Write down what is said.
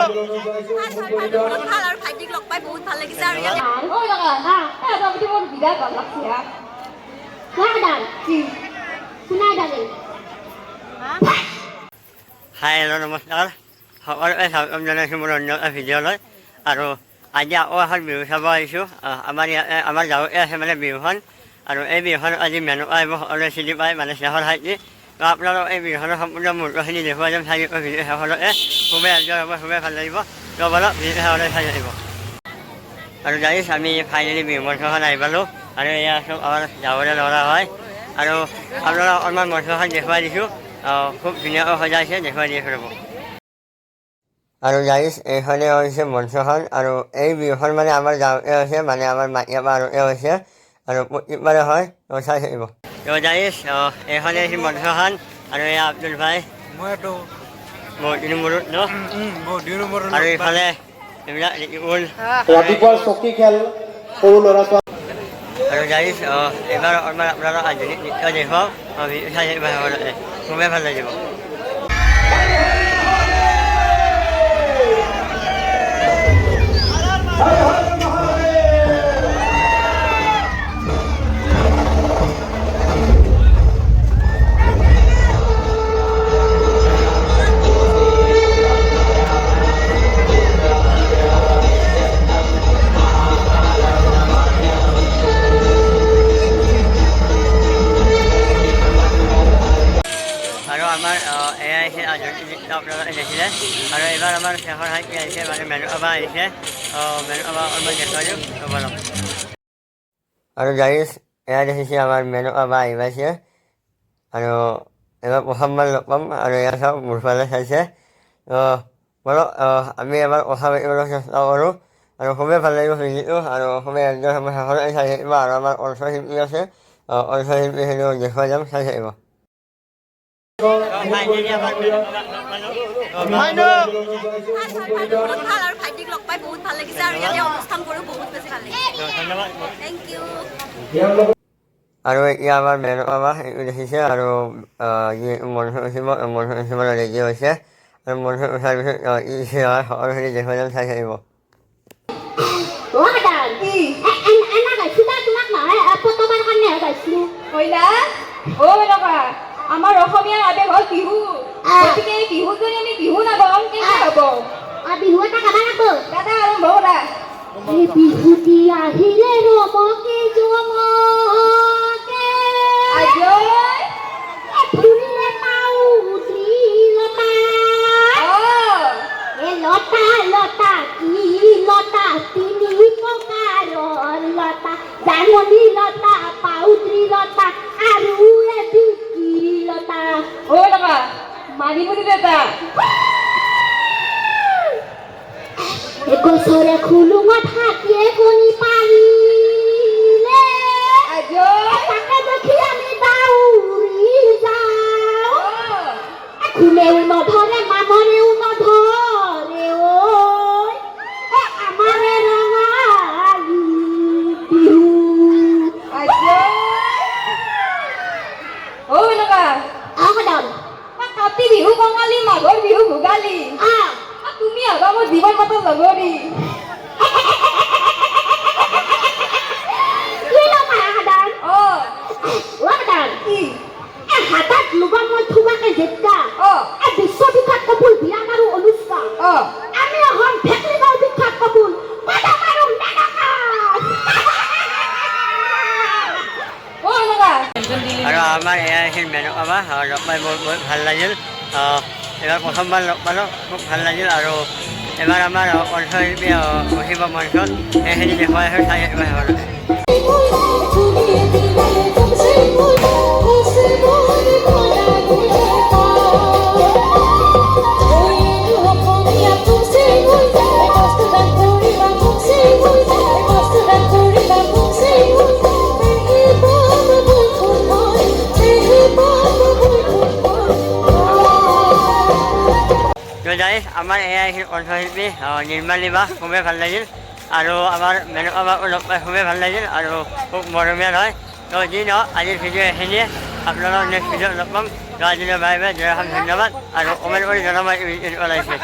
ভাল আৰু ভাইটিক লগ পাই বহুত ভাল লাগিছে আৰু ইয়াতে ঐ লগা হা এটা বিটি মোৰ বিৰাট ভাল লাগছে হা লাগাদান কি শুনাই দালে হাই হেল্ল' নমস্কাৰ সকলোকে স্বাগতম জনাইছোঁ মোৰ অন্য এটা ভিডিঅ'লৈ আৰু আজি আকৌ এখন বিহু চাব আহিছোঁ আমাৰ ইয়াতে আমাৰ গাঁৱতে আছে মানে বিহুখন আৰু এই বিহুখন আজি মেনকা আহিব সকলোৱে চিনি পায় মানে শেষৰ ঠাইটি তো আপোনালোক এই বিহুখনৰ সম্পূৰ্ণ মুহূৰ্তখিনি দেখুৱাই যাম চাই ভিডিঅ' শেষলৈকে খুবেই এনজয় হ'ব খুবেই ভাল লাগিব তো বলক ভিডিঅ' শেষলৈ চাই আহিব আৰু গাইজ আমি ফাইনেলি বিহু মঞ্চখন আহি পালোঁ আৰু এয়া চব আমাৰ গাঁৱৰে ল'ৰা হয় আৰু আপোনালোকক অকণমান মঞ্চখন দেখুৱাই দিছোঁ খুব ধুনীয়াকৈ সজাইছে দেখুৱাই দি আছোঁ ৰ'ব আৰু গাইজ এইখনে হৈছে মঞ্চখন আৰু এই বিহুখন মানে আমাৰ গাঁৱতে হৈছে মানে আমাৰ মাটিয়া পাহাৰতে হৈছে আৰু প্ৰত্যেকবাৰে হয় চাই থাকিব তো গাইজ এইখনে হৈছে মঞ্চখন আৰু এয়া আব্দুল ভাই মইতো বহুত দিনৰ মূৰত ন আৰু এইফালে এইবিলাক ৰাতিপুৱাৰ চকী খেল সৰু ল'ৰা ছোৱালী আৰু গাইজ এইবাৰ অকণমান আপোনালোক আধুনিক নৃত্য দেখুৱাওক চাই থাকিব খুবেই ভাল লাগিব আৰু আমাৰ এয়া আহিছে আধুনিক নৃত্য আপোনালোকে দেখিলে আৰু এইবাৰ আমাৰ শেষৰ ঠাইত আহিছে মানে মেনকা আহিছে মেনকা অকণমান দেখুৱাই দিওঁ বলক আৰু গাইজ এয়া দেখিছে আমাৰ মেনকা আহি পাইছে আৰু এবাৰ প্ৰথমবাৰ লগ পাম আৰু এয়া চাওক মোৰ ফালে চাইছে বলক আমি এবাৰ কথা পাতিবলৈ চেষ্টা কৰোঁ আৰু খুবেই ভাল লাগিব ভিডিঅ'টো আৰু খুবেই এনজয় হ'ব শেষলৈ চাই থাকিব আৰু আমাৰ কণ্ঠশিল্পী আছে কণ্ঠশিল্পীখিনিও দেখুৱাই যাম চাই থাকিব ভাল আৰু ভাইটিক লগ পাই বহুত ভাল লাগিছে আৰু ইয়াতে অনুষ্ঠান কৰি বহুত বেছি ভাল লাগিছে ধন্যবাদ থেংক ইউ আৰু এতিয়া আমাৰ মেনকা এইটো দেখিছে আৰু মঞ্চ উঠিবলৈ ৰেডি হৈছে আৰু মঞ্চ উঠাৰ পিছত সকলোখিনি দেখুৱাই যাম চাই থাকিব লাগাদান কি এনা গাইছো না তোমাক নহয় ফটোমান কাৰণে গাইছিলো কইলা ও লগা আমাৰ অসমীয়া আবেগ হ'ল বিহু গতিকে এই বিহুত যদি আমি বিহু নাগাম কেনেকৈ হ'ব বিহু এটা গাব লাগিব দাদা আৰম্ভ কৰা এই বিহুটি আহিলে ৰমকে জমকে আজয় ফুলে পাউলি লতা এ লতা লতা কি লতা তিনি প্ৰকাৰৰ লতা জামনি লতা পাউলি লতা আৰু এবিধ কি লতা ও লগা মানিমুনি দাদা গছৰে খুলুঙত হাতীয়ে কণী পাৰিলে আজয় তাকে দেখি আমি দাউৰি যাওঁ খুলেও নধৰে মামৰেও নধৰে ঐ আমাৰে ৰঙালী বিহু আজয় ও লগা আহদাম কাতি বিহু কঙালী মাঘৰ বিহু ভোগালী তুমি হবা মোৰ জীৱন মাতৰ লগৰী কি লগা আহদাম আহদাম কি হাতত লুবা মই থুবাকে জেtka অ বিশ্ববিখ্যাত কপুল বিৰাট আৰু অনুষ্কা অ আমি এখন ভেকলিগাঁও বিখ্যাত কপুল মাতা মাৰো মেনকা ও লগা আৰু আমাৰ এয়া আছিল মেনকা লগ পাই বহুত বহুত ভাল লাগিল এইবাৰ প্ৰথমবাৰ লগ পালোঁ খুব ভাল লাগিল আৰু এবাৰ আমাৰ কণ্ঠশিল্পী উঠিব মঞ্চত সেইখিনি দেখুৱাই আছোঁ চাই আহিব শেষলৈকে তো গাইজ আমাৰ এয়া আছিল কণ্ঠশিল্পী নিৰ্মাল নিবাস খুবেই ভাল লাগিল আৰু আমাৰ মেনকা লগ পাই খুবেই ভাল লাগিল আৰু খুব মৰমীয়াল হয় তো যি নহওক আজিৰ ভিডিঅ' এইখিনিয়ে আপোনালোকক নেক্সট ভিডিঅ'ত লগ পাম তো আজিলৈ বাই বাই জয় অসম ধন্যবাদ আৰু কমেণ্ট কৰি জনাব এই ভিডিঅ'টো ওলাইছে